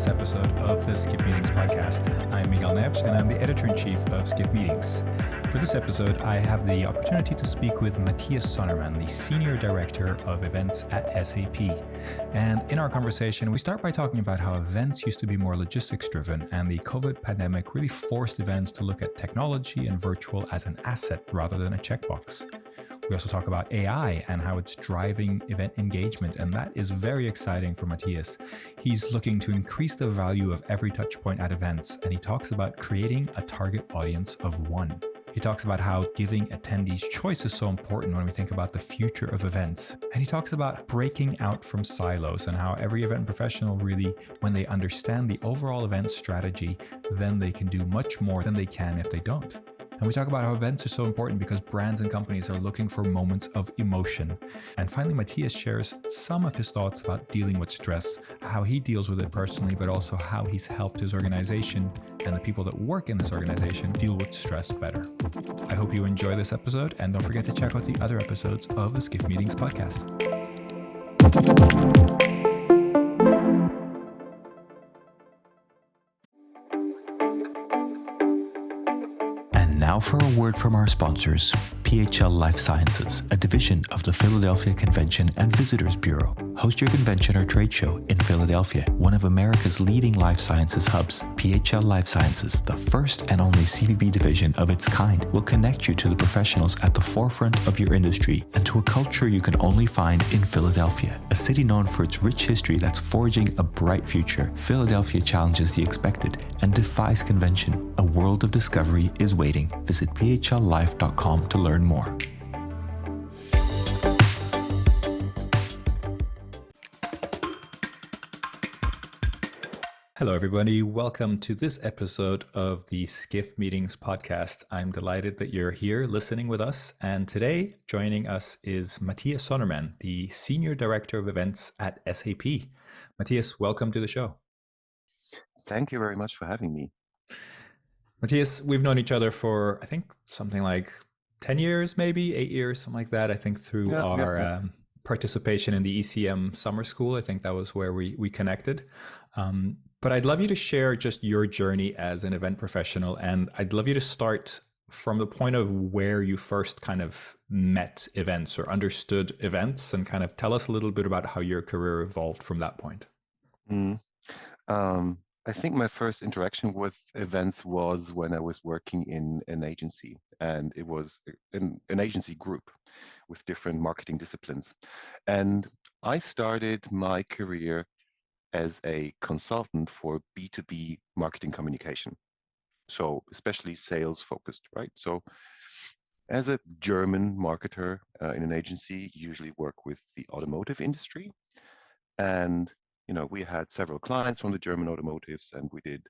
episode of the Skift Meetings podcast. I'm Miguel Neves, and I'm the editor-in-chief of Skift Meetings. For this episode, I have the opportunity to speak with Mathias Sondermann, the Senior Director of Events at SAP. And in our conversation, we start by talking about how events used to be more logistics-driven, and the COVID pandemic really forced events to look at technology and virtual as an asset rather than a checkbox. We also talk about AI and how it's driving event engagement, and that is very exciting for Mathias. He's looking to increase the value of every touch point at events, and he talks about creating a target audience of one. He talks about how giving attendees choice is so important when we think about the future of events. And he talks about breaking out from silos and how every event professional really, when they understand the overall event strategy, then they can do much more than they can if they don't. And we talk about how events are so important because brands and companies are looking for moments of emotion. And finally, Mathias shares some of his thoughts about dealing with stress, how he deals with it personally, but also how he's helped his organization and the people that work in this organization deal with stress better. I hope you enjoy this episode, and don't forget to check out the other episodes of the Skift Meetings podcast. Now for a word from our sponsors, PHL Life Sciences, a division of the Philadelphia Convention and Visitors Bureau. Host your convention or trade show in Philadelphia, one of America's leading life sciences hubs. PHL Life Sciences, the first and only CVB division of its kind, will connect you to the professionals at the forefront of your industry and to a culture you can only find in Philadelphia. A city known for its rich history that's forging a bright future, Philadelphia challenges the expected and defies convention. A world of discovery is waiting. Visit phllife.com to learn more. Hello, everybody. Welcome to this episode of the Skift Meetings podcast. I'm delighted that you're here listening with us. And today, joining us is Mathias Sondermann, the Senior Director of Events at SAP. Mathias, welcome to the show. Thank you very much for having me. Mathias, we've known each other for, I think, something like 10 years, maybe 8 years, something like that. I think through our participation in the ECM summer school. I think that was where we connected. But I'd love you to share just your journey as an event professional. And I'd love you to start from the point of where you first kind of met events or understood events, and kind of tell us a little bit about how your career evolved from that point. I think my first interaction with events was when I was working in an agency, and it was an agency group with different marketing disciplines. And I started my career as a consultant for B2B marketing communication. So especially sales focused, right? So as a German marketer in an agency, you usually work with the automotive industry. And we had several clients from the German automotives, and we did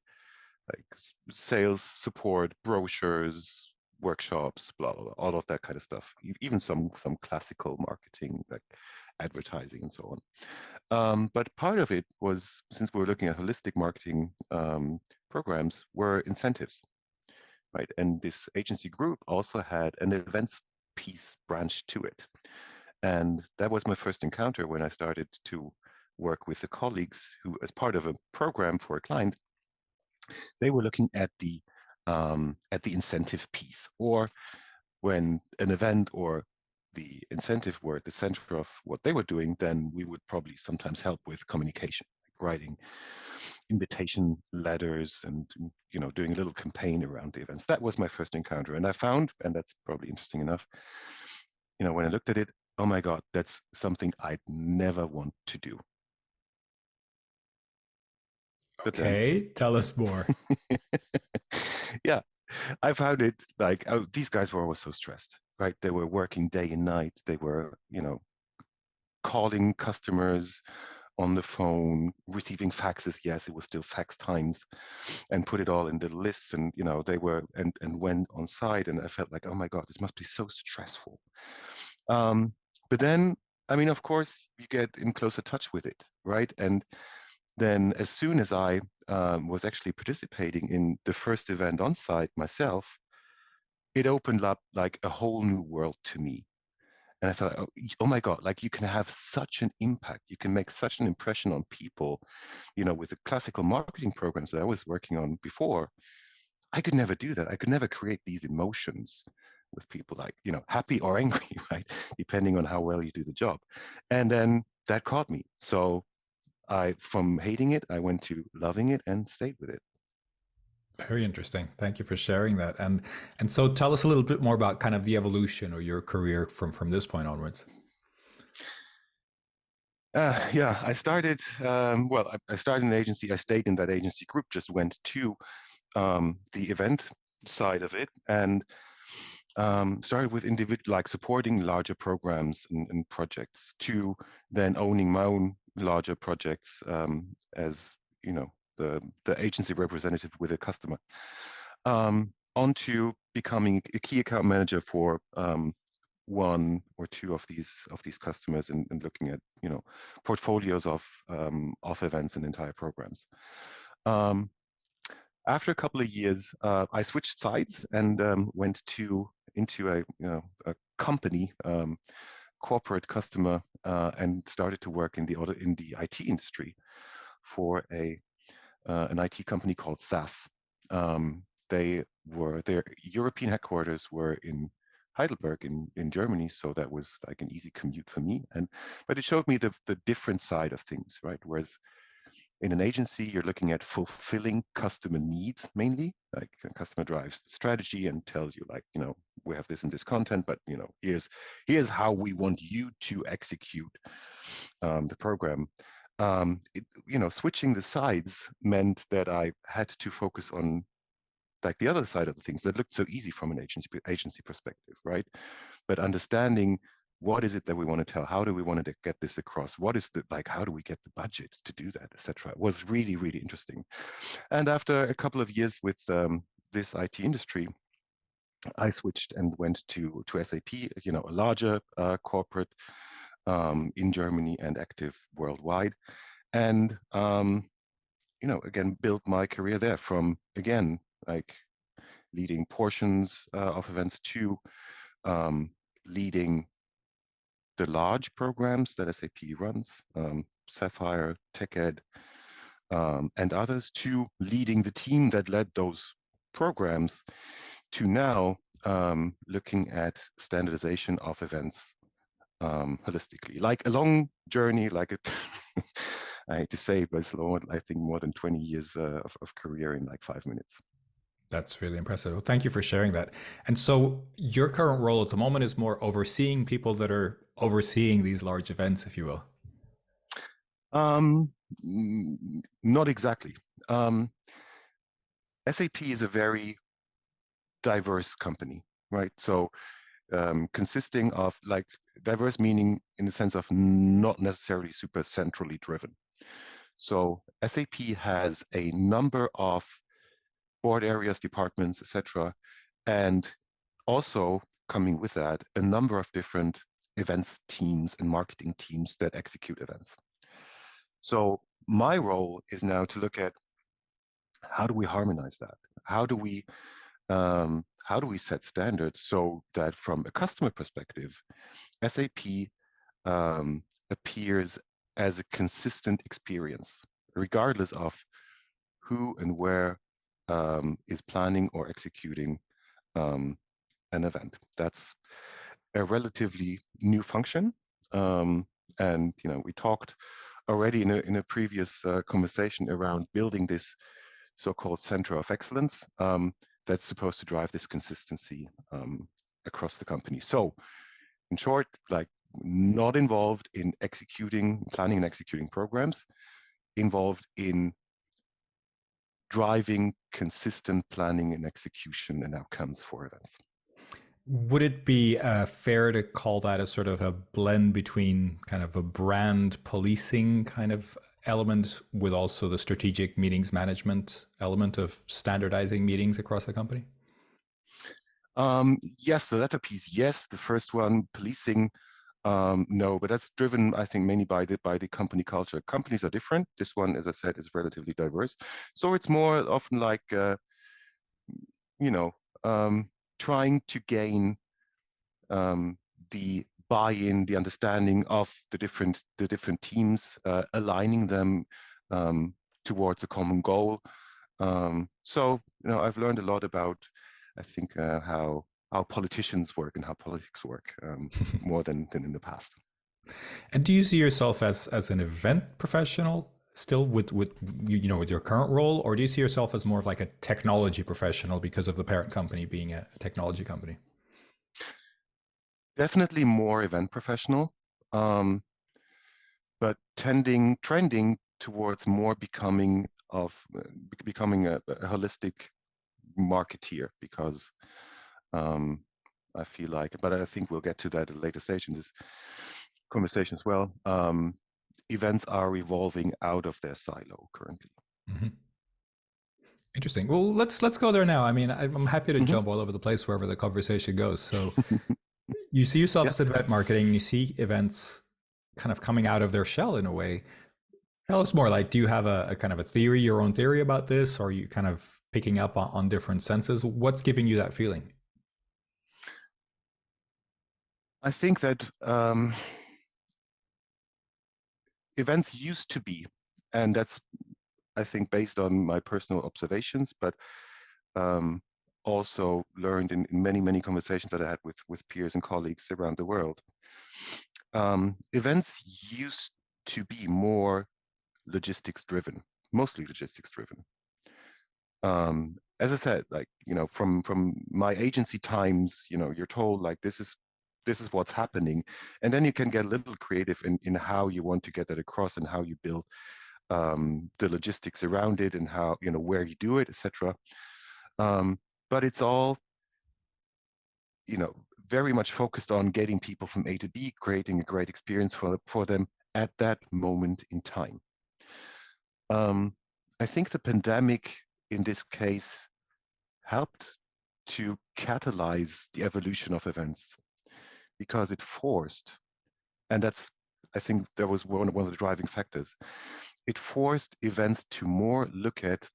like sales support, brochures, workshops, blah, blah, blah, all of that kind of stuff. Even some classical marketing, like advertising and so on. But part of it was, since we were looking at holistic marketing programs, were incentives, right? And this agency group also had an events piece branch to it. And that was my first encounter when I started to work with the colleagues who, as part of a program for a client, they were looking at the incentive piece, or when an event or the incentive were at the center of what they were doing, then we would probably sometimes help with communication, like writing invitation letters and doing a little campaign around the events. That was my first encounter, and I found, and that's probably interesting enough, when I looked at it, oh my God, that's something I'd never want to do. Okay, tell us more. Yeah, I found it like, these guys were always so stressed, right? They were working day and night. They were, calling customers on the phone, receiving faxes. Yes, it was still fax times, and put it all in the lists. And, they were, and went on site. And I felt like, oh my God, this must be so stressful. But then, of course, you get in closer touch with it, right? And then as soon as I was actually participating in the first event on site myself, it opened up like a whole new world to me. And I thought, oh my God, like you can have such an impact. You can make such an impression on people, with the classical marketing programs that I was working on before. I could never do that. I could never create these emotions with people, like, happy or angry, right? Depending on how well you do the job. And then that caught me. So from hating it, I went to loving it and stayed with it. Very interesting. Thank you for sharing that. And so tell us a little bit more about kind of the evolution of your career from this point onwards. Yeah, I started, I started an agency. I stayed in that agency group, just went to the event side of it, and started with like supporting larger programs and projects, to then owning my own larger projects, as the agency representative with a customer, onto becoming a key account manager for one or two of these customers, and looking at portfolios of events and entire programs. After a couple of years, I switched sides and went into a company, corporate customer, and started to work in the IT industry for an IT company called SAS. Their European headquarters were in Heidelberg in Germany, so that was like an easy commute for me. But it showed me the different side of things, right? Whereas in an agency, you're looking at fulfilling customer needs mainly. Like a customer drives the strategy and tells you, like, we have this and this content, but here's how we want you to execute the program. Switching the sides meant that I had to focus on like the other side of the things that looked so easy from an agency perspective, right? But understanding, what is it that we want to tell? How do we want to get this across? What is how do we get the budget to do that, etc.? Was really, really interesting. And after a couple of years with this IT industry, I switched and went to SAP, a larger corporate in Germany and active worldwide. And again, built my career there from, again, like leading portions of events to leading the large programs that SAP runs, Sapphire, TechEd, and others, to leading the team that led those programs, to now looking at standardization of events holistically. Like a long journey, like it, I hate to say, but it's long, I think more than 20 years of career in like 5 minutes. That's really impressive. Well, thank you for sharing that. And so your current role at the moment is more overseeing people that are overseeing these large events, if you will. Not exactly. SAP is a very diverse company, right? So consisting of, like, diverse meaning in the sense of not necessarily super centrally driven. So SAP has a number of board areas, departments, etc., and also coming with that, a number of different events teams and marketing teams that execute events. So my role is now to look at, how do we harmonize that? How do we set standards so that from a customer perspective, SAP appears as a consistent experience, regardless of who and where is planning or executing an event. That's a relatively new function, and we talked already in a previous conversation around building this so-called center of excellence that's supposed to drive this consistency across the company. So in short, like, not involved in planning and executing programs, involved in driving consistent planning and execution and outcomes for events. Would it be fair to call that a sort of a blend between kind of a brand policing kind of element with also the strategic meetings management element of standardizing meetings across the company? Yes, the latter piece, yes. The first one, policing, no, but that's driven, I think, mainly by the company culture. Companies are different. This one, as I said, is relatively diverse. So it's more often like, trying to gain the buy-in, the understanding of the different teams, aligning them towards a common goal. So I've learned a lot about, I think, how politicians work and how politics work, more than in the past. And do you see yourself as an event professional still with with your current role, or do you see yourself as more of like a technology professional because of the parent company being a technology company? Definitely more event professional, um, but trending towards more becoming a holistic marketeer, because um, I feel like, but I think we'll get to that at a later stage in this conversation as well. Events are evolving out of their silo currently. Mm-hmm. Interesting. Well, let's go there now. I mean, I'm happy to Mm-hmm. jump all over the place wherever the conversation goes. So you see yourself Yeah. as event marketing, you see events kind of coming out of their shell in a way. Tell us more. Like, do you have a kind of a theory, your own theory about this? Or are you kind of picking up on different senses? What's giving you that feeling? I think that events used to be, and that's, I think, based on my personal observations, but um, also learned in many conversations that I had with peers and colleagues around the world. Events used to be more logistics driven, mostly logistics driven. As I said, like, from my agency times, you're told like this is what's happening, and then you can get a little creative in how you want to get that across and how you build the logistics around it and how where you do it, etc. Um, but it's all very much focused on getting people from A to B, creating a great experience for them at that moment in time. Um, I think the pandemic in this case helped to catalyze the evolution of events, because it forced, and that's, I think that was one of the driving factors. It forced events to more look at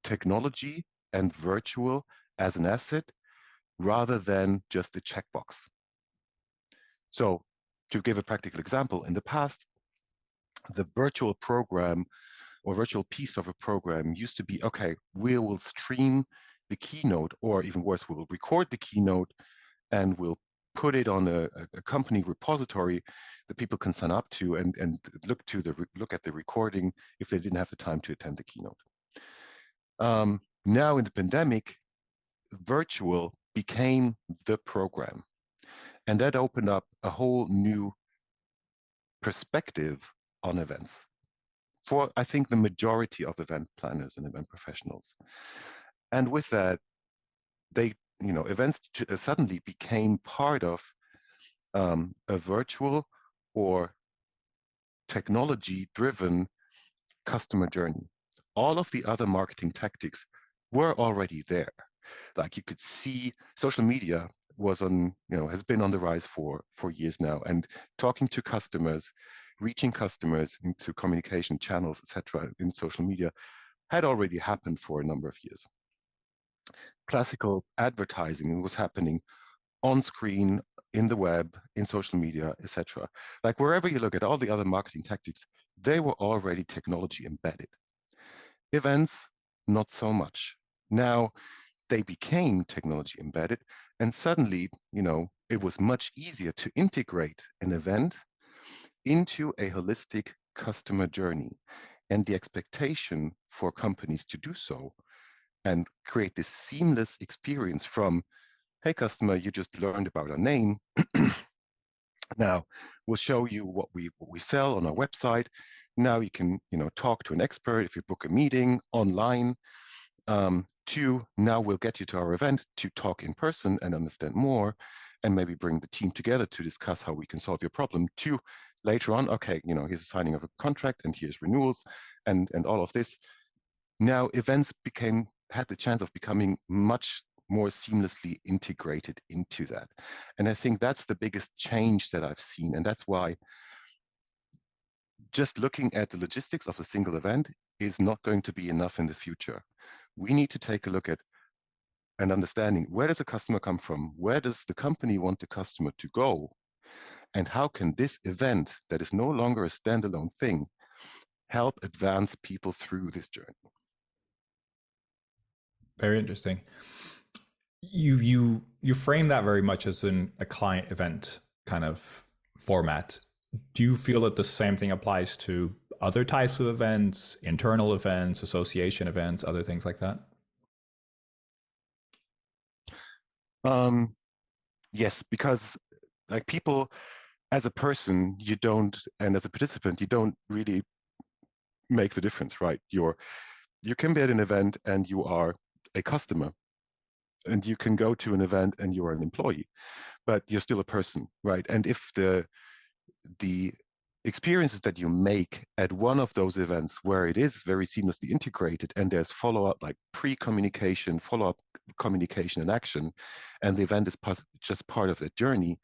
technology and virtual as an asset rather than just a checkbox. So, to give a practical example, in the past, the virtual program or virtual piece of a program used to be, okay, we will stream the keynote, or even worse, we will record the keynote and we'll put it on a company repository that people can sign up to and look at the recording if they didn't have the time to attend the keynote. Now in the pandemic, virtual became the program, and that opened up a whole new perspective on events for, I think, the majority of event planners and event professionals. And with that, events suddenly became part of a virtual or technology-driven customer journey. All of the other marketing tactics were already there. Like, you could see social media has been on the rise for years now, and talking to customers, reaching customers into communication channels, etc., in social media had already happened for a number of years. Classical advertising was happening on screen, in the web, in social media, etc. Like, wherever you look at all the other marketing tactics, they were already technology embedded. Events, not so much. Now they became technology embedded, and suddenly, it was much easier to integrate an event into a holistic customer journey. And the expectation for companies to do so and create this seamless experience from, hey, customer, you just learned about our name. Now we'll show you what we sell on our website. Now you can talk to an expert if you book a meeting online. To now we'll get you to our event to talk in person and understand more, and maybe bring the team together to discuss how we can solve your problem. To later on, okay, here's a signing of a contract and here's renewals and all of this. Now events had the chance of becoming much more seamlessly integrated into that. And I think that's the biggest change that I've seen. And that's why just looking at the logistics of a single event is not going to be enough in the future. We need to take a look at and understanding, where does a customer come from? Where does the company want the customer to go? And how can this event that is no longer a standalone thing help advance people through this journey? Very interesting. You frame that very much as a client event kind of format. Do you feel that the same thing applies to other types of events, internal events, association events, other things like that? Yes, because like people, as a person, you don't, and as a participant, you don't really make the difference, right? You can be at an event and you are a customer, and you can go to an event and you are an employee, but you're still a person, right? And if the experiences that you make at one of those events where it is very seamlessly integrated and there's follow-up, like pre-communication, follow-up communication and action, and the event is just part of the journey,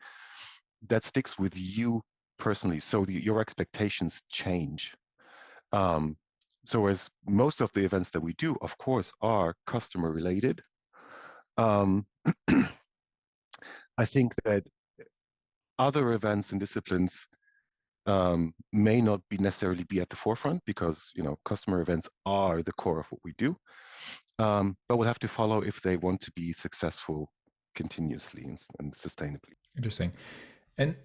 that sticks with you personally. So your expectations change. So as most of the events that we do, of course, are customer related, um, I think that other events and disciplines may not be necessarily be at the forefront because customer events are the core of what we do, but we'll have to follow if they want to be successful continuously and sustainably. Interesting. And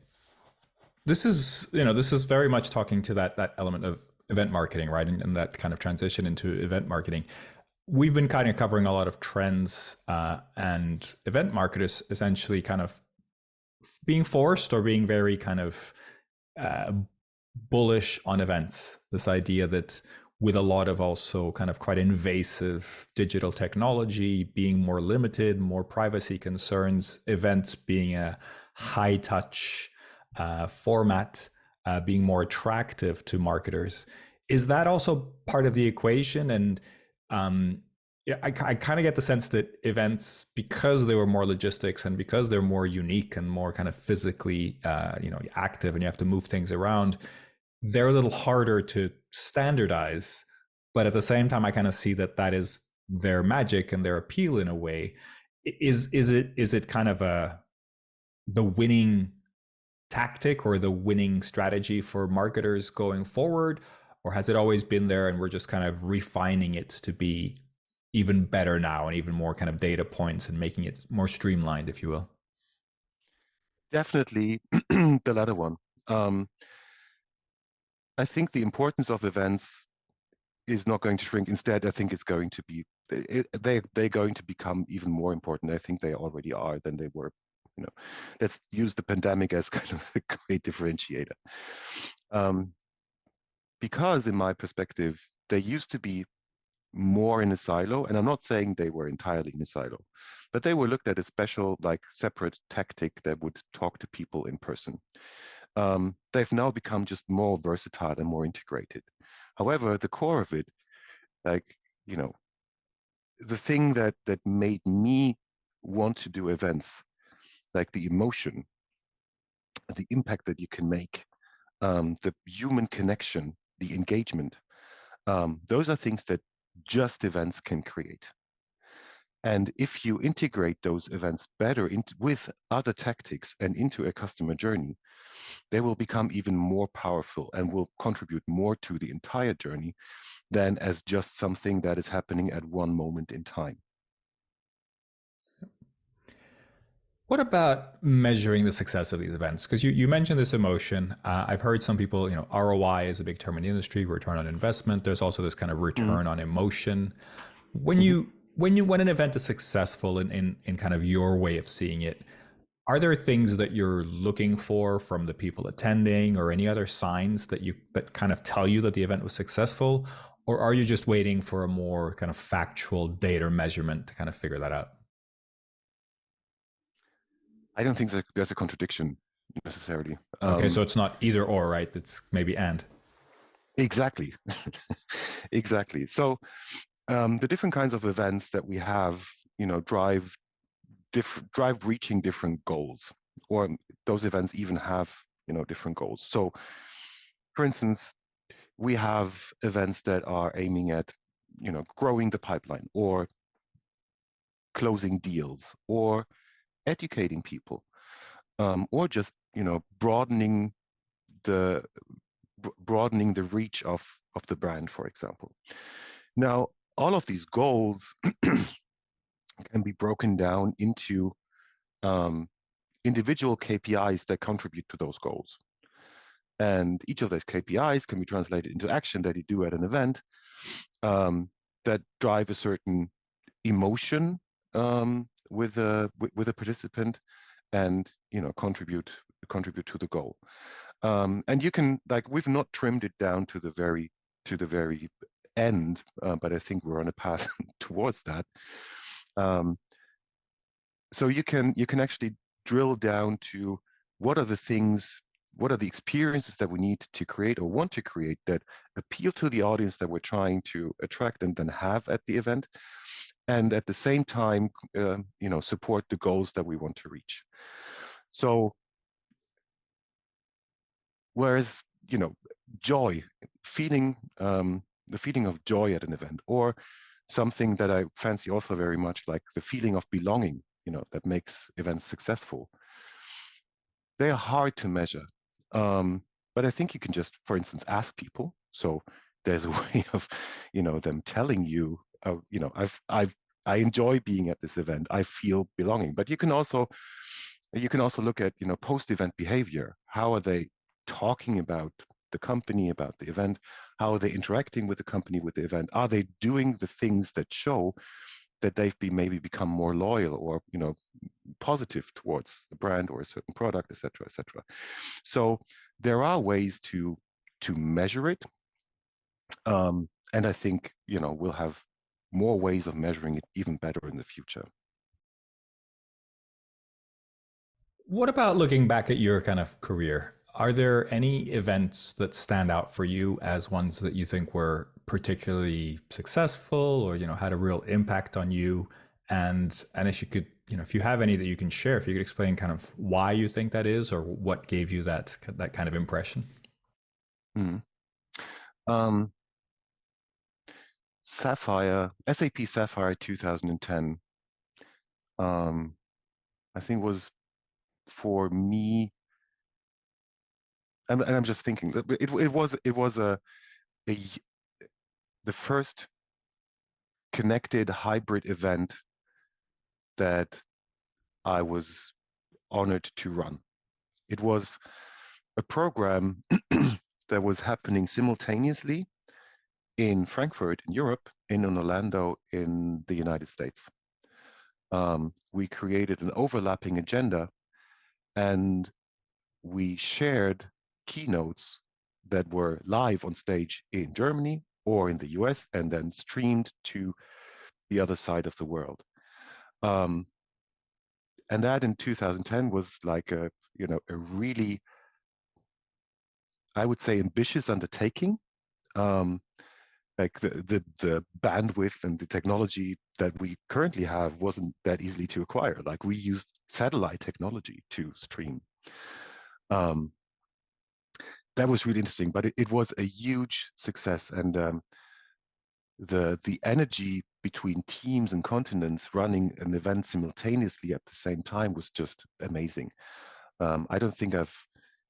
this is very much talking to that element of event marketing, right? And that kind of transition into event marketing. We've been kind of covering a lot of trends, and event marketers essentially kind of being forced or being very kind of uh, bullish on events. This idea that with a lot of also kind of quite invasive digital technology being more limited, more privacy concerns, events being a high touch format, being more attractive to marketers. Is that also part of the equation? And yeah, I kind of get the sense that events, because they were more logistics and because they're more unique and more kind of physically, active, and you have to move things around, they're a little harder to standardize. But at the same time, I kind of see that is their magic and their appeal in a way. Is it kind of the winning tactic or the winning strategy for marketers going forward, or has it always been there and we're just kind of refining it to be even better now and even more kind of data points and making it more streamlined, if you will? Definitely the latter one. I think the importance of events is not going to shrink. Instead, I think it's going to be they're going to become even more important. I think they already are than they were. Let's use the pandemic as kind of the great differentiator, because in my perspective, they used to be more in a silo, and I'm not saying they were entirely in a silo, but they were looked at as special, like separate tactic that would talk to people in person. They've now become just more versatile and more integrated. However, the core of it, like, the thing that made me want to do events, like the emotion, the impact that you can make, the human connection, the engagement, those are things that just events can create. And if you integrate those events better with other tactics and into a customer journey, they will become even more powerful and will contribute more to the entire journey than as just something that is happening at one moment in time. What about measuring the success of these events? Because you mentioned this emotion. I've heard some people, ROI is a big term in the industry, return on investment. There's also this kind of Mm-hmm. return on emotion. When an event is successful in kind of your way of seeing it, are there things that you're looking for from the people attending or any other signs that kind of tell you that the event was successful? Or are you just waiting for a more kind of factual data measurement to kind of figure that out? I don't think that there's a contradiction necessarily. Okay, so it's not either or, right? It's maybe and. Exactly. Exactly. So the different kinds of events that we have, drive reaching different goals, or those events even have, different goals. So, for instance, we have events that are aiming at, growing the pipeline, or closing deals, or educating people, or just broadening the reach of the brand, for example. Now, all of these goals can be broken down into um, individual KPIs that contribute to those goals. And each of those KPIs can be translated into action that you do at an event that drive a certain emotion with a participant, and contribute to the goal. And you can, like, we've not trimmed it down to the very end, but I think we're on a path towards that. So you can actually drill down to what are the experiences that we need to create or want to create that appeal to the audience that we're trying to attract and then have at the event, and at the same time, support the goals that we want to reach. So, whereas, joy, the feeling of joy at an event, or something that I fancy also very much, like the feeling of belonging, that makes events successful. They are hard to measure. But I think you can just, for instance, ask people. So there's a way of, them telling you, I enjoy being at this event. I feel belonging. But you can also look at, post-event behavior. How are they talking about the company, about the event? How are they interacting with the company, with the event? Are they doing the things that show that they've maybe become more loyal, or positive towards the brand or a certain product, etc., etc. So there are ways to measure it, and I think we'll have more ways of measuring it even better in the future. What about looking back at your kind of career? Are there any events that stand out for you as ones that you think were particularly successful, or had a real impact on you? And if you could, if you have any that you can share, if you could explain kind of why you think that is, or what gave you that kind of impression. Mm. SAP Sapphire 2010, I think was, for me, and I'm just thinking, it was the first connected hybrid event that I was honored to run. It was a program that was happening simultaneously in Frankfurt in Europe, and in Orlando in the United States. We created an overlapping agenda, and we shared keynotes that were live on stage in Germany or in the US, and then streamed to the other side of the world. And that in 2010 was like a really, I would say, ambitious undertaking. Like the bandwidth and the technology that we currently have wasn't that easily to acquire. Like, we used satellite technology to stream. That was really interesting, but it was a huge success, and the energy between teams and continents running an event simultaneously at the same time was just amazing. I don't think I've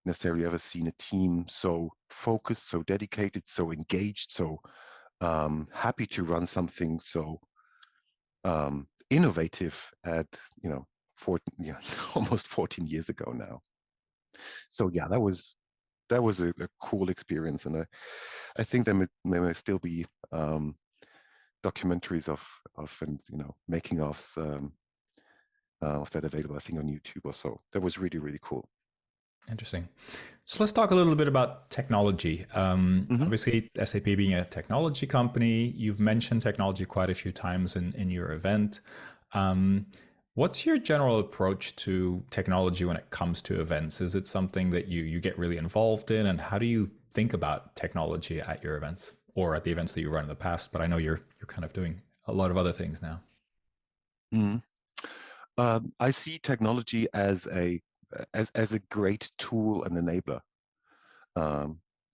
necessarily ever seen a team so focused, so dedicated, so engaged, so happy to run something so innovative at almost 14 years ago now. So yeah, that was a cool experience, and I think there may still be documentaries of and making ofs of that available, I think, on YouTube or so. That was really, really cool. Interesting. So let's talk a little bit about technology. Obviously, SAP being a technology company, you've mentioned technology quite a few times in your event. What's your general approach to technology when it comes to events? Is it something that you get really involved in? And how do you think about technology at your events, or at the events that you run in the past? But I know you're kind of doing a lot of other things now. I see technology as a great tool and enabler.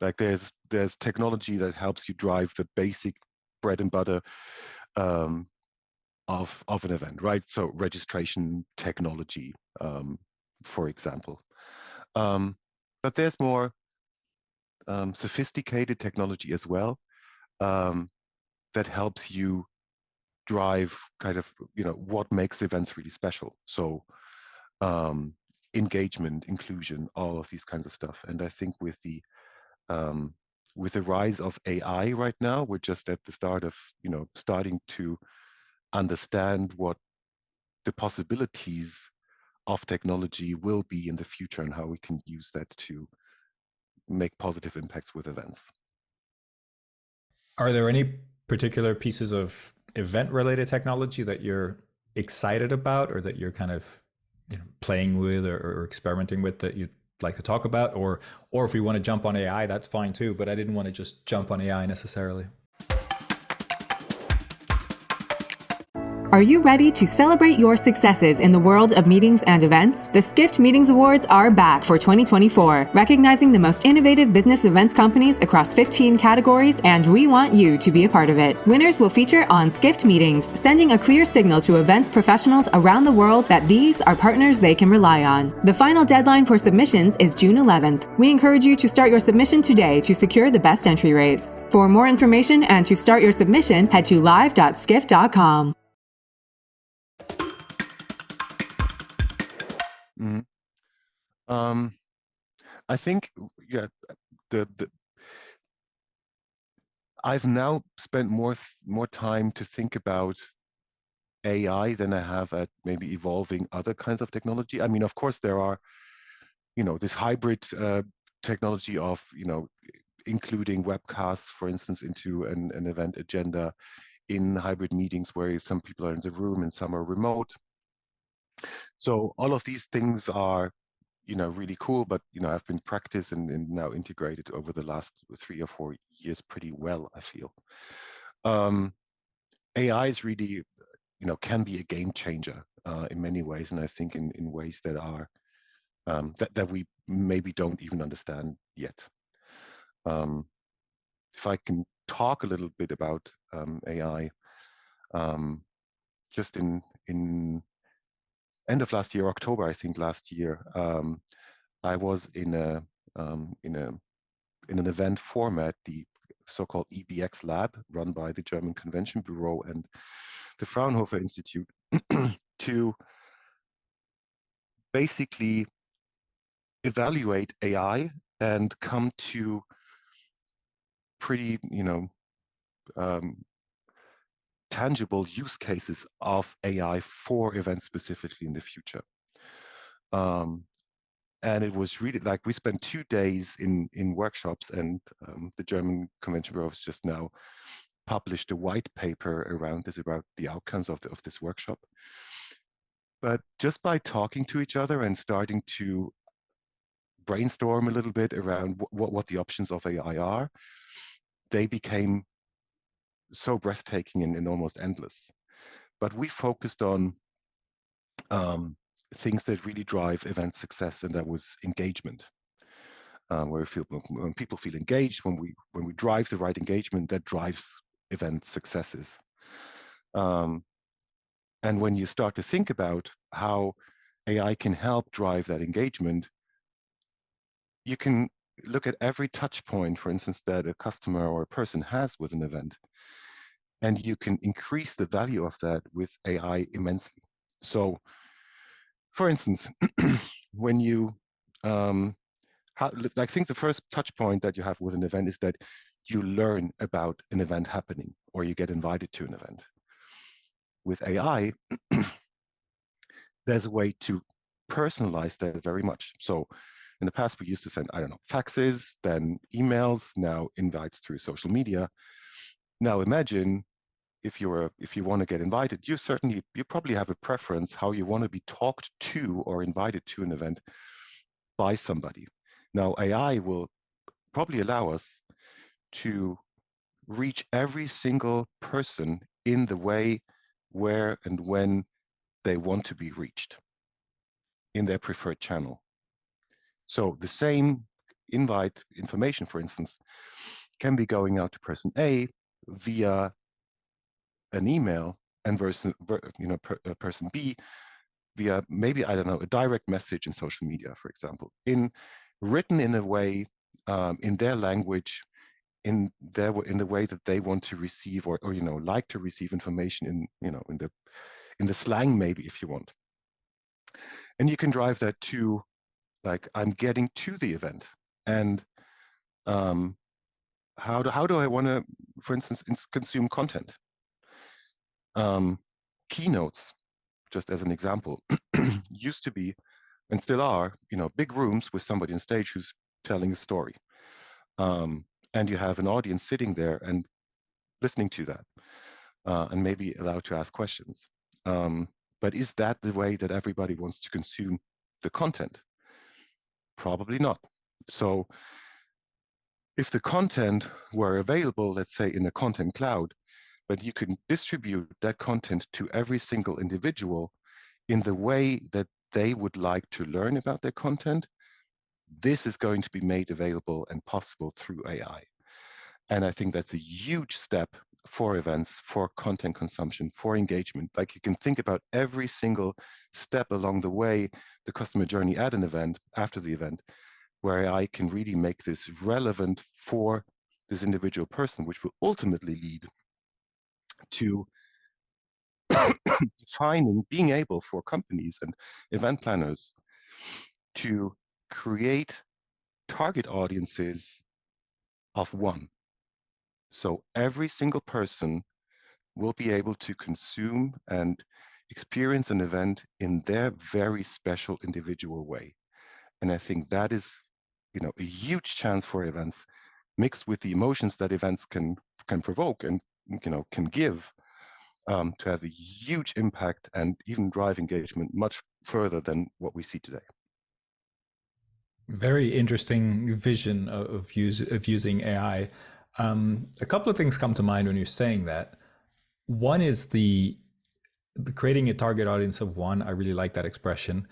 Like, there's technology that helps you drive the basic bread and butter of an event, right? So registration technology, for example. But there's more sophisticated technology as well that helps you drive kind of, what makes events really special. So engagement, inclusion, all of these kinds of stuff. And I think with the rise of AI right now, we're just at the start of, starting to understand what the possibilities of technology will be in the future and how we can use that to make positive impacts with events. Are there any particular pieces of event related technology that you're excited about or that you're kind of playing with or experimenting with that you'd like to talk about? Or if we want to jump on AI, that's fine too. But I didn't want to just jump on AI necessarily. Are you ready to celebrate your successes in the world of meetings and events? The Skift Meetings Awards are back for 2024, recognizing the most innovative business events companies across 15 categories, and we want you to be a part of it. Winners will feature on Skift Meetings, sending a clear signal to events professionals around the world that these are partners they can rely on. The final deadline for submissions is June 11th. We encourage you to start your submission today to secure the best entry rates. For more information and to start your submission, head to live.skift.com. Mm-hmm. I think, I've now spent more time to think about AI than I have at maybe evolving other kinds of technology. I mean, of course, there are, this hybrid technology of, including webcasts, for instance, into an event agenda in hybrid meetings where some people are in the room and some are remote. So all of these things are, really cool, but, have been practiced and now integrated over the last 3 or 4 years pretty well, I feel. AI is really, can be a game changer in many ways, and I think in ways that are that we maybe don't even understand yet. If I can talk a little bit about AI, just in end of last year, October, I think last year, I was in an event format, the so-called EBX Lab, run by the German Convention Bureau and the Fraunhofer Institute, to basically evaluate AI and come to pretty, tangible use cases of AI for events specifically in the future. And it was really like we spent 2 days in workshops, and the German Convention Bureau has just now published a white paper around this, about the outcomes of this workshop. But just by talking to each other and starting to brainstorm a little bit around what the options of AI are, they became so breathtaking and almost endless. But we focused on things that really drive event success, and that was engagement. Where when people feel engaged, when we drive the right engagement, that drives event successes. And when you start to think about how AI can help drive that engagement, you can look at every touch point, for instance, that a customer or a person has with an event, and you can increase the value of that with AI immensely. So, for instance, when you, I think the first touch point that you have with an event is that you learn about an event happening, or you get invited to an event. With AI, there's a way to personalize that very much. So in the past, we used to send, I don't know, faxes, then emails, now invites through social media. Now imagine if you want to get invited, you probably have a preference how you want to be talked to or invited to an event by somebody. Now AI will probably allow us to reach every single person in the way, where, and when they want to be reached in their preferred channel. So the same invite information, for instance, can be going out to person A via an email, and person B via maybe, I don't know, a direct message in social media, for example, written in a way, in their language, in the way that they want to receive, or like to receive information in the slang, maybe, if you want. And you can drive that to, like, I'm getting to the event, and how do I want to, for instance, consume content? Keynotes, just as an example, used to be, and still are, big rooms with somebody on stage who's telling a story. And you have an audience sitting there and listening to that, and maybe allowed to ask questions. But is that the way that everybody wants to consume the content? Probably not. So if the content were available, let's say in a content cloud, but you can distribute that content to every single individual in the way that they would like to learn about their content, this is going to be made available and possible through AI. And I think that's a huge step for events, for content consumption, for engagement. Like, you can think about every single step along the way, the customer journey at an event, after the event, where AI can really make this relevant for this individual person, which will ultimately lead to being able for companies and event planners to create target audiences of one. So every single person will be able to consume and experience an event in their very special individual way. And I think that is, a huge chance for events, mixed with the emotions that events can provoke and, can give, to have a huge impact and even drive engagement much further than what we see today. Very interesting vision of using AI. A couple of things come to mind when you're saying that. One is the creating a target audience of one. I really like that expression.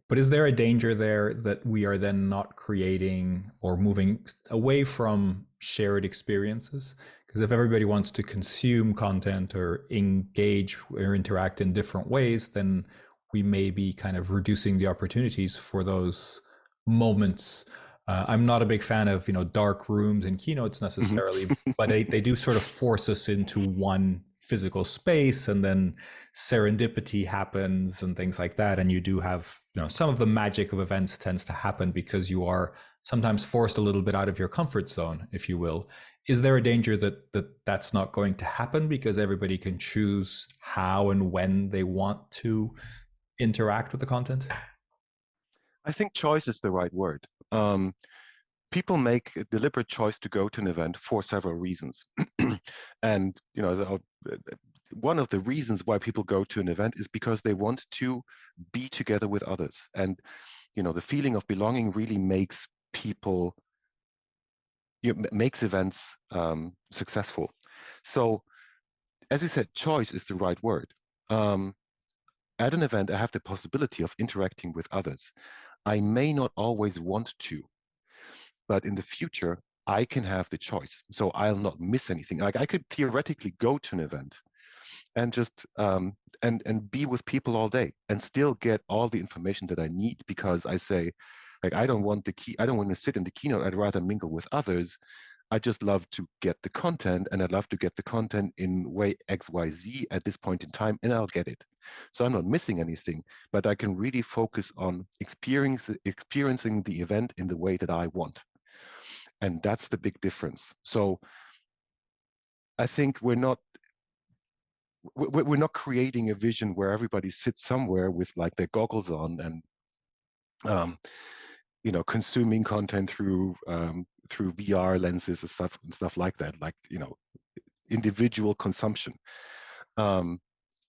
But is there a danger there that we are then not creating or moving away from shared experiences? Because if everybody wants to consume content or engage or interact in different ways, then we may be kind of reducing the opportunities for those moments. I'm not a big fan of dark rooms and keynotes necessarily, but they do sort of force us into one physical space, and then serendipity happens and things like that. And you do have some of the magic of events tends to happen because you are sometimes forced a little bit out of your comfort zone, if you will. Is there a danger that's not going to happen because everybody can choose how and when they want to interact with the content? I think choice is the right word. People make a deliberate choice to go to an event for several reasons. And one of the reasons why people go to an event is because they want to be together with others. And the feeling of belonging really makes people, makes events successful. So, as you said, choice is the right word. At an event, I have the possibility of interacting with others. I may not always want to, but in the future, I can have the choice. So I'll not miss anything. Like, I could theoretically go to an event and just and be with people all day and still get all the information that I need, because I say, like, I don't want to sit in the keynote. I'd rather mingle with others. I just love to get the content, and I'd love to get the content in way XYZ at this point in time, and I'll get it. So I'm not missing anything, but I can really focus on experiencing the event in the way that I want. And that's the big difference. So I think we're not creating a vision where everybody sits somewhere with, like, their goggles on and consuming content through VR lenses and stuff like that, like individual consumption.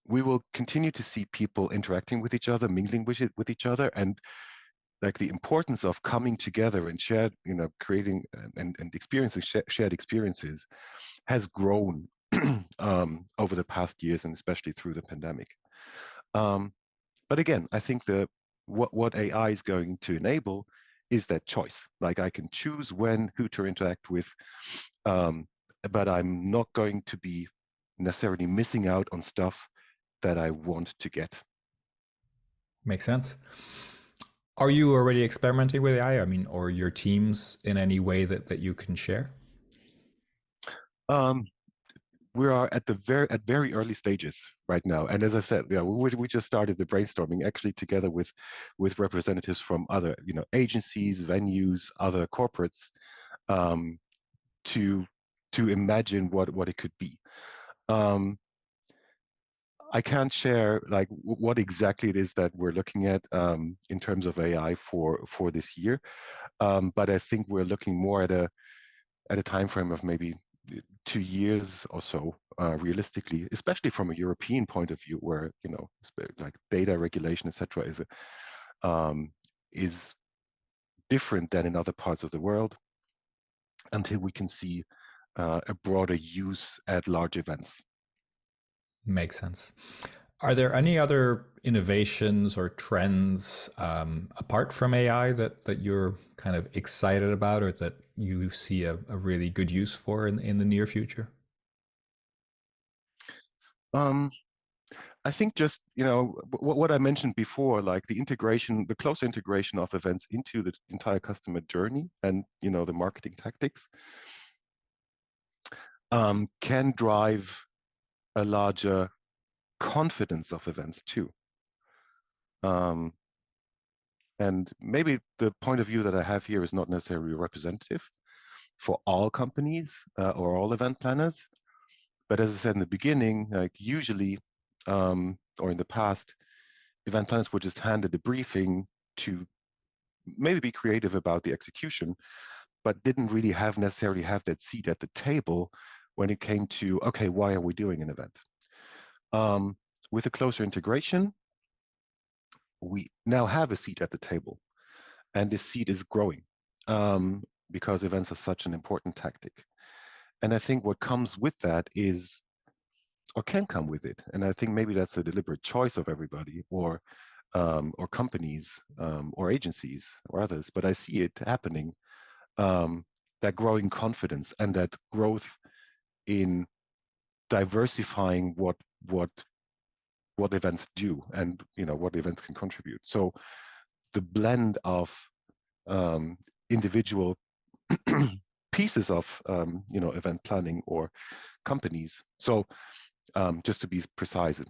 We will continue to see people interacting with each other, mingling with each other, and like the importance of coming together and shared, creating and experiencing shared experiences has grown over the past years, and especially through the pandemic. But again, I think what AI is going to enable is that choice. Like, I can choose who to interact with, but I'm not going to be necessarily missing out on stuff that I want to get. Makes sense. Are you already experimenting with AI? I mean, or your teams in any way that you can share? Um, we are at very early stages right now, and as I said, we just started the brainstorming actually together with representatives from other agencies, venues, other corporates, um, to imagine what it could be. I can't share like what exactly it is that we're looking at in terms of AI for this year, but I think we're looking more at a time frame of maybe 2 years or so, realistically, especially from a European point of view, where like data regulation, etc., is different than in other parts of the world, until we can see a broader use at large events. Makes sense. Are there any other innovations or trends apart from AI that you're kind of excited about, or that you see a really good use for in the near future? Um, I think just what I mentioned before, like the closer integration of events into the entire customer journey, and the marketing tactics, can drive a larger confidence of events too. And maybe the point of view that I have here is not necessarily representative for all companies or all event planners. But as I said in the beginning, like usually, or in the past, event planners were just handed a briefing to maybe be creative about the execution, but didn't really necessarily have that seat at the table when it came to, okay, why are we doing an event? With a closer integration, we now have a seat at the table, and this seat is growing because events are such an important tactic. And I think what comes with that is, or can come with it, and I think maybe that's a deliberate choice of everybody, or companies, or agencies, or others, but I see it happening, that growing confidence and that growth in diversifying what events do, and what events can contribute. So the blend of individual pieces of event planning or companies. So just to be precise,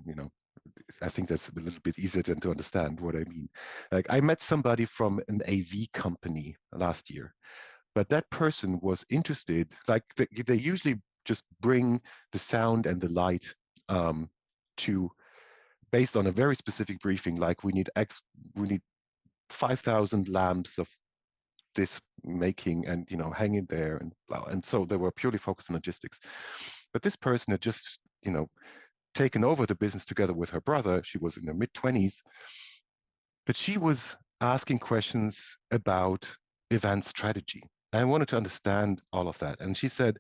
I think that's a little bit easier to understand what I mean. Like, I met somebody from an AV company last year, but that person was interested, like they usually just bring the sound and the light to, based on a very specific briefing, like we need 5,000 lamps of this making, and hang it there, and blah. And so they were purely focused on logistics. But this person had just taken over the business together with her brother. She was in her mid-20s, but she was asking questions about event strategy. And I wanted to understand all of that. And she said,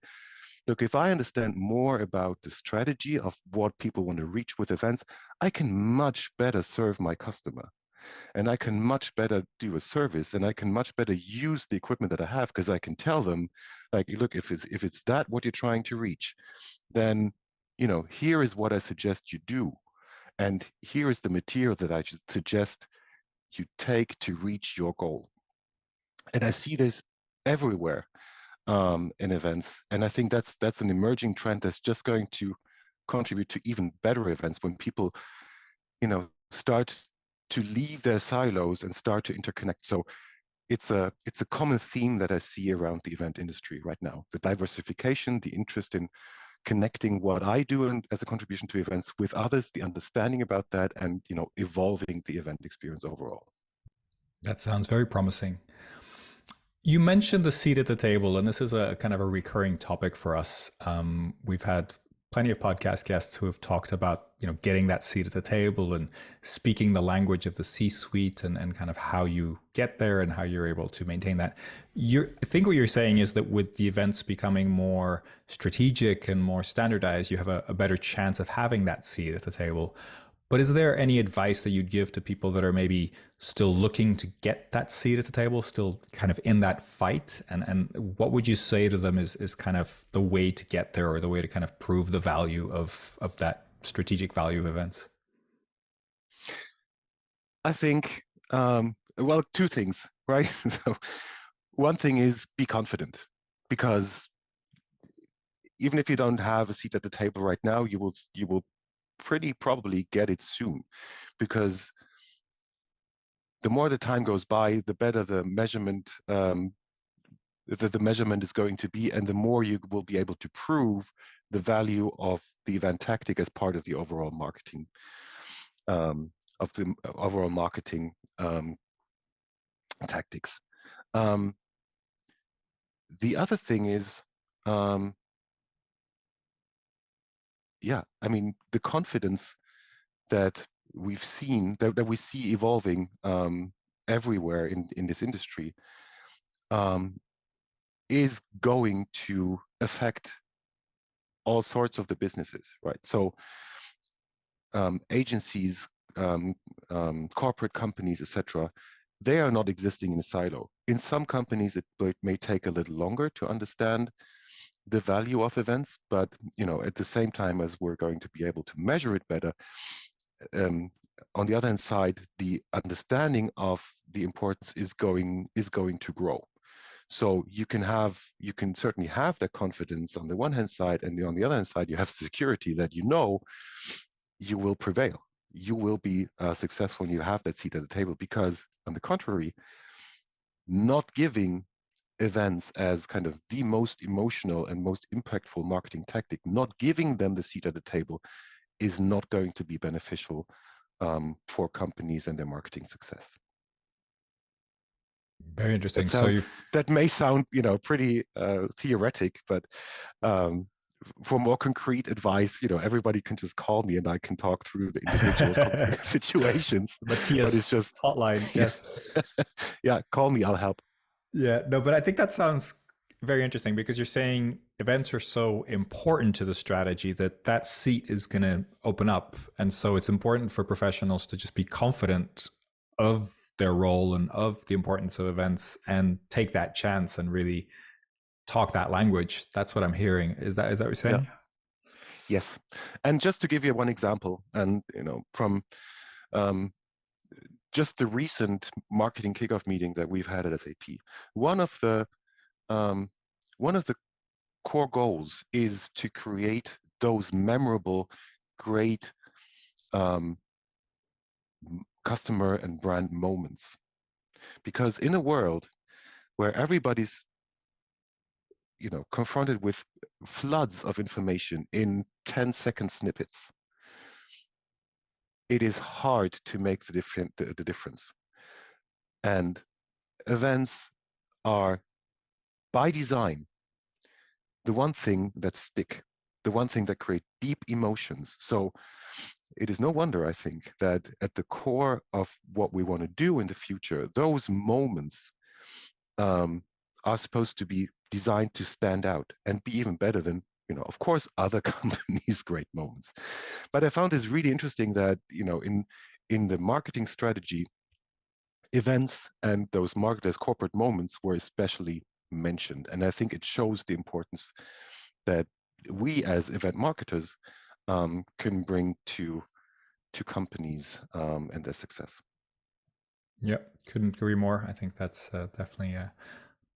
look, if I understand more about the strategy of what people want to reach with events, I can much better serve my customer. And I can much better do a service, and I can much better use the equipment that I have, because I can tell them, like, look, if it's that what you're trying to reach, then here is what I suggest you do, and here is the material that I suggest you take to reach your goal. And I see this everywhere in events, and I think that's an emerging trend that's just going to contribute to even better events, when people start to leave their silos and start to interconnect. So it's a common theme that I see around the event industry right now: the diversification, the interest in connecting what I do and as a contribution to events with others, the understanding about that, and evolving the event experience overall. That sounds very promising. You mentioned the seat at the table, and this is a kind of a recurring topic for us. We've had plenty of podcast guests who have talked about, getting that seat at the table and speaking the language of the C-suite, and kind of how you get there and how you're able to maintain that. I think what you're saying is that with the events becoming more strategic and more standardized, you have a better chance of having that seat at the table. But is there any advice that you'd give to people that are maybe still looking to get that seat at the table, still kind of in that fight? And what would you say to them is kind of the way to get there, or the way to kind of prove the value of that strategic value of events? I think, well, two things, right? So one thing is be confident, because even if you don't have a seat at the table right now, you will pretty probably get it soon, because the more the time goes by, the better the measurement the measurement is going to be, and the more you will be able to prove the value of the event tactic as part of the overall marketing tactics. The other thing is, yeah, I mean, the confidence that we've seen, that we see evolving everywhere in this industry, is going to affect all sorts of the businesses, right? So agencies, corporate companies, etc., they are not existing in a silo. In some companies, it may take a little longer to understand the value of events, but at the same time as we're going to be able to measure it better, on the other hand side, the understanding of the importance is going to grow. So you can certainly have that confidence on the one hand side, and on the other hand side, you have security that you will prevail. You will be successful, and you have that seat at the table. Because on the contrary, not giving events as kind of the most emotional and most impactful marketing tactic, not giving them the seat at the table, is not going to be beneficial for companies and their marketing success. Very interesting. So that may sound, pretty theoretic, but for more concrete advice, everybody can just call me and I can talk through the individual situations. Mathias, but it's just hotline, yes. Yeah, call me, I'll help. Yeah, no, but I think that sounds very interesting, because you're saying events are so important to the strategy that seat is going to open up. And so it's important for professionals to just be confident of their role and of the importance of events, and take that chance and really talk that language. That's what I'm hearing. Is that what you're saying? Yeah. Yes. And just to give you one example, and from just the recent marketing kickoff meeting that we've had at SAP, one of the core goals is to create those memorable, great customer and brand moments. Because in a world where everybody's confronted with floods of information in 10-second snippets, it is hard to make the difference. And events are, by design, the one thing that stick, the one thing that create deep emotions. So it is no wonder, I think, that at the core of what we want to do in the future, those moments are supposed to be designed to stand out and be even better than, of course, other companies' great moments. But I found this really interesting that, in the marketing strategy, events and those corporate moments were especially mentioned. And I think it shows the importance that we as event marketers can bring to companies and their success. Yeah, couldn't agree more. I think that's definitely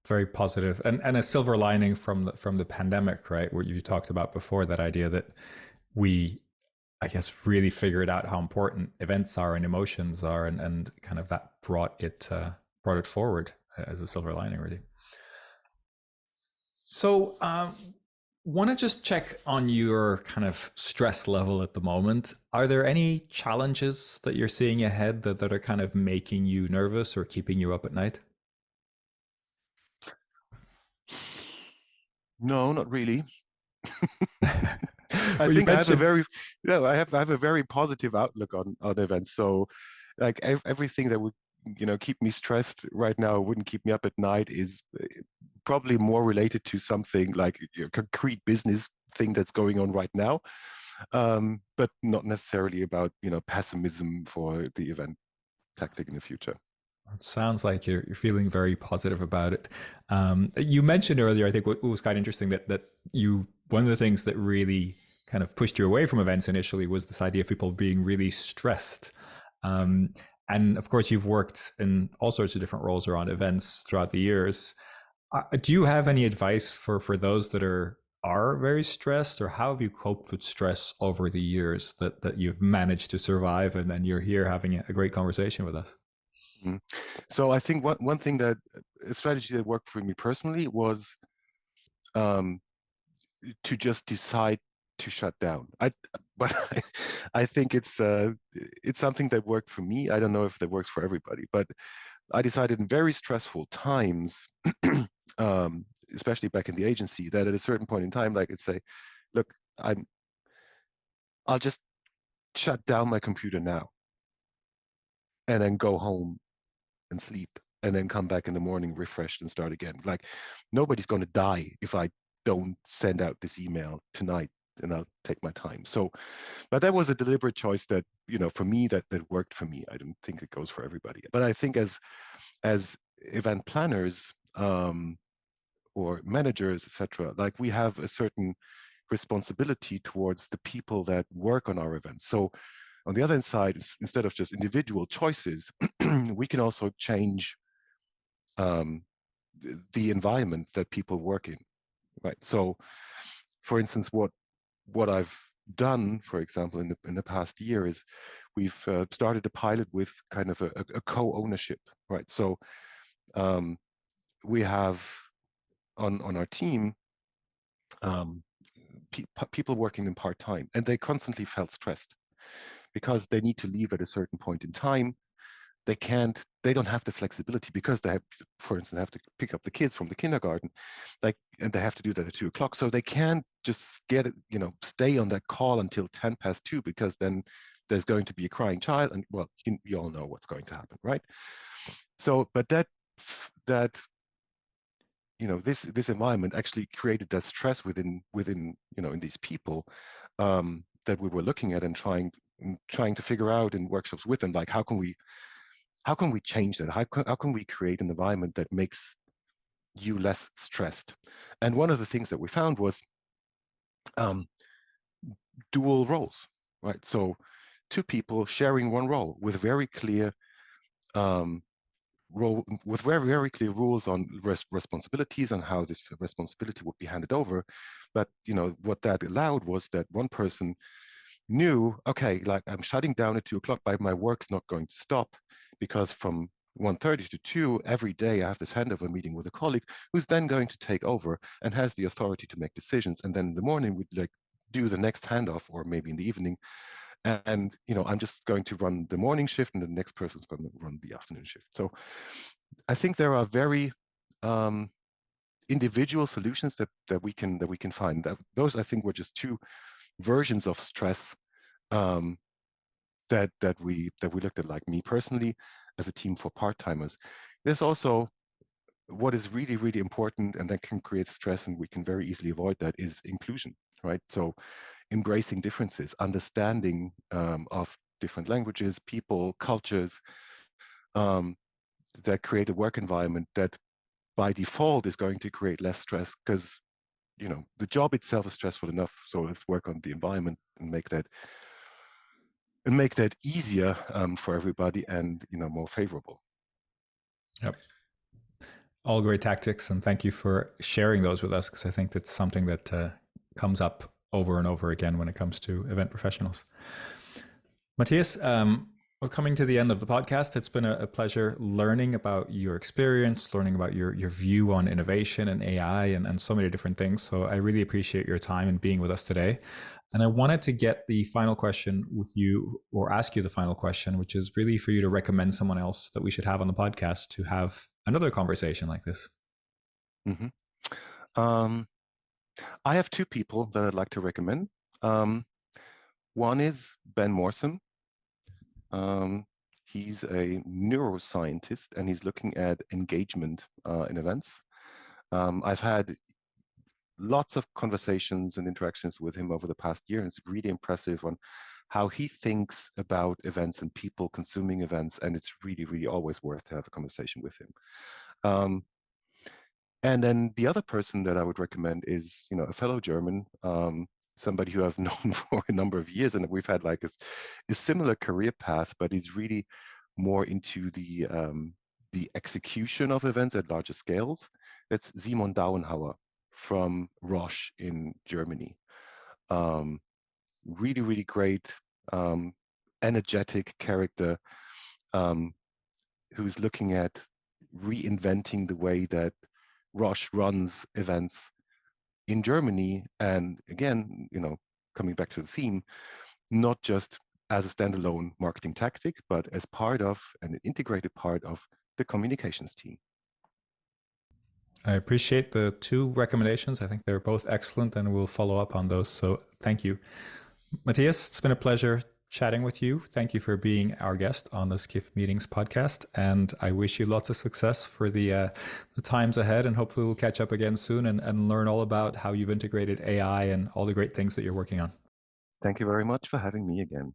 very positive, and a silver lining from the pandemic, right? What you talked about before, that idea that we, I guess, really figured out how important events are and emotions are, and kind of that brought it forward as a silver lining, really. So want to just check on your kind of stress level at the moment. Are there any challenges that you're seeing ahead that are kind of making you nervous or keeping you up at night? No, not really. I think I have a very positive outlook on events. So like everything that would keep me stressed right now, wouldn't keep me up at night, is probably more related to something like a concrete business thing that's going on right now, but not necessarily about pessimism for the event tactic in the future. It sounds like you're feeling very positive about it. You mentioned earlier, I think what was quite interesting, that one of the things that really kind of pushed you away from events initially was this idea of people being really stressed. And of course, you've worked in all sorts of different roles around events throughout the years. Do you have any advice for those that are very stressed, or how have you coped with stress over the years that you've managed to survive, and then you're here having a great conversation with us? Mhm. So I think one thing that a strategy that worked for me personally was um, to just decide to shut down. But I think it's something that worked for me. I don't know if that works for everybody, but I decided in very stressful times, especially back in the agency, that at a certain point in time, like I'd say, look, I'll just shut down my computer now and then go home and sleep and then come back in the morning refreshed and start again. Like nobody's going to die if I don't send out this email tonight, and I'll take my time. So, but that was a deliberate choice that, for me, that worked for me. I don't think it goes for everybody. But I think as event planners, or managers, etc., like we have a certain responsibility towards the people that work on our events. So on the other side, instead of just individual choices, we can also change um, the environment that people work in, right? So, for instance, what I've done, for example, in the past year is we've started a pilot with kind of a co-ownership, right? So um, we have on our team um, people working in part-time, and they constantly felt stressed because they need to leave at a certain point in time. They don't have the flexibility because they have, for instance, have to pick up the kids from the kindergarten, and they have to do that at 2 o'clock. So they can't just stay on that call until 2:10 because then there's going to be a crying child, and well, you all know what's going to happen, right? So, but that this environment actually created that stress within in these people that we were looking at and trying to figure out in workshops with them, like how can we change that? How can we create an environment that makes you less stressed? And one of the things that we found was um, dual roles, right? So two people sharing one role with very clear um, very clear rules on responsibilities and how this responsibility would be handed over. But what that allowed was that one person knew, okay, like I'm shutting down at 2 o'clock, but my work's not going to stop, because from 1:30 to 2 every day I have this handover meeting with a colleague who's then going to take over and has the authority to make decisions. And then in the morning we'd do the next handoff, or maybe in the evening. And I'm just going to run the morning shift, and the next person's going to run the afternoon shift. So I think there are very individual solutions that we can find. Those, I think, were just two versions of stress that we looked at. Like me personally, as a team for part-timers, there's also what is really, really important, and that can create stress, and we can very easily avoid that, is inclusion, right? So embracing differences, understanding of different languages, people, cultures, that create a work environment that by default is going to create less stress, because the job itself is stressful enough. So let's work on the environment and make that easier for everybody, and more favorable. Yep. All great tactics, and thank you for sharing those with us, because I think that's something that comes up over and over again when it comes to event professionals. Matthias, we're coming to the end of the podcast. It's been a pleasure learning about your experience, learning about your view on innovation and AI and so many different things. So I really appreciate your time and being with us today. And I wanted to get the final question with you, or ask you the final question, which is really for you to recommend someone else that we should have on the podcast to have another conversation like this. Mm-hmm. I have two people that I'd like to recommend. One is Ben Morsom. He's a neuroscientist, and he's looking at engagement in events. I've had lots of conversations and interactions with him over the past year, and it's really impressive on how he thinks about events and people consuming events, and it's really, really always worth to have a conversation with him. And then the other person that I would recommend is, a fellow German, somebody who I've known for a number of years, and we've had like a similar career path, but he's really more into the execution of events at larger scales. That's Simon Dauenhauer from Roche in Germany. Really, really great, energetic character who's looking at reinventing the way that Roche runs events in Germany. And again, coming back to the theme, not just as a standalone marketing tactic, but as part of and an integrated part of the communications team. I appreciate the two recommendations. I think they're both excellent, and we'll follow up on those. So thank you. Matthias, it's been a pleasure chatting with you. Thank you for being our guest on the Skift Meetings podcast. And I wish you lots of success for the times ahead. And hopefully we'll catch up again soon and learn all about how you've integrated AI and all the great things that you're working on. Thank you very much for having me again.